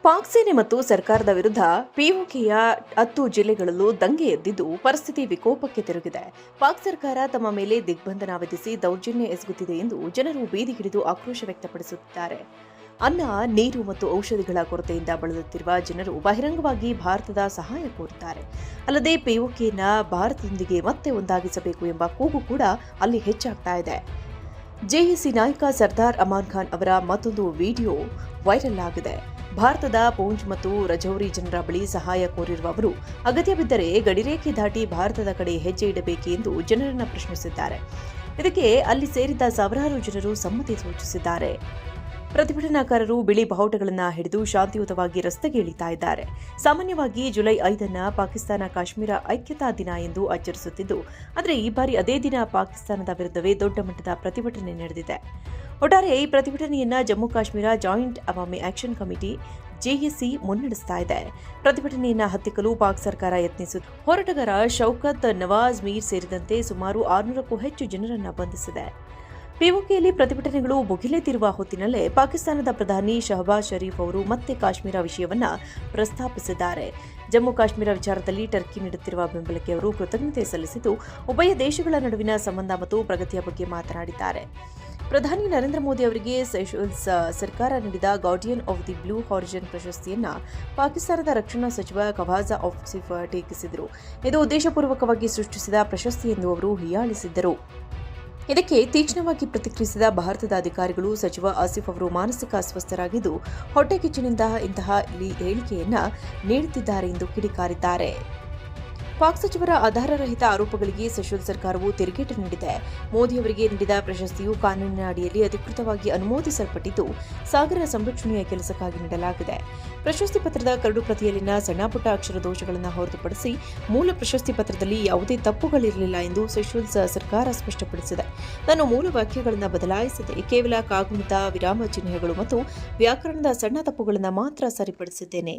ಪಾಕ್ ಸೇನೆ ಮತ್ತು ಸರ್ಕಾರದ ವಿರುದ್ಧ ಪಿಒಕೆಯ 10 ಜಿಲ್ಲೆಗಳಲ್ಲೂ ದಂಗೆ ಎದ್ದಿದ್ದು ಪರಿಸ್ಥಿತಿ ವಿಕೋಪಕ್ಕೆ ತಿರುಗಿದೆ. ಪಾಕ್ ಸರ್ಕಾರ ತಮ್ಮ ಮೇಲೆ ದಿಗ್ಬಂಧನ ವಿಧಿಸಿ ದೌರ್ಜನ್ಯ ಎಸಗುತ್ತಿದೆ ಎಂದು ಜನರು ಬೀದಿಗಿಳಿದು ಆಕ್ರೋಶ ವ್ಯಕ್ತಪಡಿಸುತ್ತಿದ್ದಾರೆ. ಅನ್ನ, ನೀರು ಮತ್ತು ಔಷಧಿಗಳ ಕೊರತೆಯಿಂದ ಬಳಲುತ್ತಿರುವ ಜನರು ಬಹಿರಂಗವಾಗಿ ಭಾರತದ ಸಹಾಯ ಕೋರುತ್ತಾರೆ. ಅಲ್ಲದೆ ಪಿಒಕೆಯನ್ನ ಭಾರತದೊಂದಿಗೆ ಮತ್ತೆ ಒಂದಾಗಿಸಬೇಕು ಎಂಬ ಕೂಗು ಕೂಡ ಅಲ್ಲಿ ಹೆಚ್ಚಾಗ್ತಾ ಇದೆ. ಜೆಎಸಿ ನಾಯಕ ಸರ್ದಾರ್ ಅಮಾನ್ ಖಾನ್ ಅವರ ಮತ್ತೊಂದು ವಿಡಿಯೋ ವೈರಲ್ ಆಗಿದೆ. ಭಾರತದ ಪೂಂಚ್ ಮತ್ತು ರಜೌರಿ ಜನರ ಬಳಿ ಸಹಾಯ ಕೋರಿರುವ ಅವರು ಅಗತ್ಯವಿದ್ದರೆ ಗಡಿರೇಖೆ ದಾಟಿ ಭಾರತದ ಕಡೆ ಹೆಜ್ಜೆ ಇಡಬೇಕೆ ಎಂದು ಜನರನ್ನು ಪ್ರಶ್ನಿಸಿದ್ದಾರೆ. ಇದಕ್ಕೆ ಅಲ್ಲಿ ಸೇರಿದ್ದ ಸಾವಿರಾರು ಜನರು ಸಮ್ಮತಿ ಸೂಚಿಸಿದ್ದಾರೆ. ಪ್ರತಿಭಟನಾಕಾರರು ಬಿಳಿ ಬಾವುಟಗಳನ್ನು ಹಿಡಿದು ಶಾಂತಿಯುತವಾಗಿ ರಸ್ತೆಗೆ ಇಳಿತಾ ಇದ್ದಾರೆ. ಸಾಮಾನ್ಯವಾಗಿ ಜುಲೈ 5 ಪಾಕಿಸ್ತಾನ ಕಾಶ್ಮೀರ ಐಕ್ಯತಾ ದಿನ ಎಂದು ಆಚರಿಸುತ್ತಿದ್ದು, ಆದರೆ ಈ ಬಾರಿ ಅದೇ ದಿನ ಪಾಕಿಸ್ತಾನದ ವಿರುದ್ಧವೇ ದೊಡ್ಡ ಮಟ್ಟದ ಪ್ರತಿಭಟನೆ ನಡೆದಿದೆ. ಒಟ್ಟಾರೆ ಈ ಪ್ರತಿಭಟನೆಯನ್ನ Jammu Kashmir joint Awami action committee JAC ಮುನ್ನಡೆಸ್ತಾ ಇದೆ. ಪ್ರತಿಭಟನೆಯನ್ನ ಹತ್ತಿಕ್ಕಲು ಪಾಕ್ ಸರ್ಕಾರ ಯತ್ನಿಸುತ್ತಿದೆ. ಹೋರಾಟಗಾರ ಶೌಕತ್ ನವಾಜ್ ಮೀರ್ ಸೇರಿದಂತೆ ಸುಮಾರು 600ಕ್ಕೂ ಹೆಚ್ಚು ಜನರನ್ನು ಬಂಧಿಸಿದೆ. ಪಿಒಕೆಯಲ್ಲಿ ಪ್ರತಿಭಟನೆಗಳು ಭುಗಿಲೆದ್ದಿರುವ ಹೊತ್ತಿನಲ್ಲೇ ಪಾಕಿಸ್ತಾನದ ಪ್ರಧಾನಿ ಶಹಬಾಜ್ ಶರೀಫ್ ಅವರು ಮತ್ತೆ ಕಾಶ್ಮೀರ ವಿಷಯವನ್ನ ಪ್ರಸ್ತಾಪಿಸಿದ್ದಾರೆ. ಜಮ್ಮು ಕಾಶ್ಮೀರ ವಿಚಾರದಲ್ಲಿ ಟರ್ಕಿ ನೀಡುತ್ತಿರುವ ಬೆಂಬಲಕ್ಕೆ ಅವರು ಕೃತಜ್ಞತೆ ಸಲ್ಲಿಸಿದ್ದು, ಉಭಯ ದೇಶಗಳ ನಡುವಿನ ಸಂಬಂಧ ಮತ್ತು ಪ್ರಗತಿಯ ಬಗ್ಗೆ ಮಾತನಾಡಿದ್ದಾರೆ. ಪ್ರಧಾನಿ ನರೇಂದ್ರ ಮೋದಿ ಅವರಿಗೆ ಸೆಷೆಲ್ಸ್ ಸರ್ಕಾರ ನೀಡಿದ guardian of the blue horizon ಪ್ರಶಸ್ತಿಯನ್ನ ಪಾಕಿಸ್ತಾನದ ರಕ್ಷಣಾ ಸಚಿವ ಖವಾಜಾ ಆಸಿಫ್ ಟೀಕಿಸಿದರು. ಇದು ಉದ್ದೇಶಪೂರ್ವಕವಾಗಿ ಸೃಷ್ಟಿಸಿದ ಪ್ರಶಸ್ತಿ ಎಂದು ಅವರು ಹೀಯಾಳಿಸಿದ್ದರು. ಇದಕ್ಕೆ ತೀಕ್ಷ್ಣವಾಗಿ ಪ್ರತಿಕ್ರಿಯಿಸಿದ ಭಾರತದ ಅಧಿಕಾರಿಗಳು, ಸಚಿವ ಆಸಿಫ್ ಅವರು ಮಾನಸಿಕ ಅಸ್ವಸ್ಥರಾಗಿದ್ದು ಹೊಟ್ಟೆಕಿಚ್ಚಿನಿಂದ ಇಂತಹ ಹೇಳಿಕೆಯನ್ನ ನೀಡುತ್ತಿದ್ದಾರೆ ಎಂದು ಕಿಡಿಕಾರಿದ್ದಾರೆ. ಪಾಕ್ ಸಚಿವರ ಆಧಾರರಹಿತ ಆರೋಪಗಳಿಗೆ ಸೆಷೆಲ್ಸ್ ಸರ್ಕಾರವು ತಿರುಗೇಟು ನೀಡಿದೆ. ಮೋದಿ ಅವರಿಗೆ ನೀಡಿದ ಪ್ರಶಸ್ತಿಯು ಕಾನೂನಿನ ಅಡಿಯಲ್ಲಿ ಅಧಿಕೃತವಾಗಿ ಅನುಮೋದಿಸಲ್ಪಟ್ಟಿದ್ದು, ಸಾಗರ ಸಂರಕ್ಷಣೆಯ ಕೆಲಸಕ್ಕಾಗಿ ನೀಡಲಾಗಿದೆ. ಪ್ರಶಸ್ತಿ ಪತ್ರದ ಕರಡು ಪ್ರತಿಯಲ್ಲಿನ ಸಣ್ಣಪುಟ್ಟ ಅಕ್ಷರ ದೋಷಗಳನ್ನು ಹೊರತುಪಡಿಸಿ ಮೂಲ ಪ್ರಶಸ್ತಿ ಪತ್ರದಲ್ಲಿ ಯಾವುದೇ ತಪ್ಪುಗಳಿರಲಿಲ್ಲ ಎಂದು ಸೆಷೆಲ್ಸ್ ಸರ್ಕಾರ ಸ್ಪಷ್ಟಪಡಿಸಿದೆ. ನಾನು ಮೂಲ ವಾಕ್ಯಗಳನ್ನು ಬದಲಾಯಿಸದೆ ಕೇವಲ ಕಾಗುಣಿತ, ವಿರಾಮ ಚಿಹ್ನೆಗಳು ಮತ್ತು ವ್ಯಾಕರಣದ ಸಣ್ಣ ತಪ್ಪುಗಳನ್ನು ಮಾತ್ರ ಸರಿಪಡಿಸಿದ್ದೇನೆ.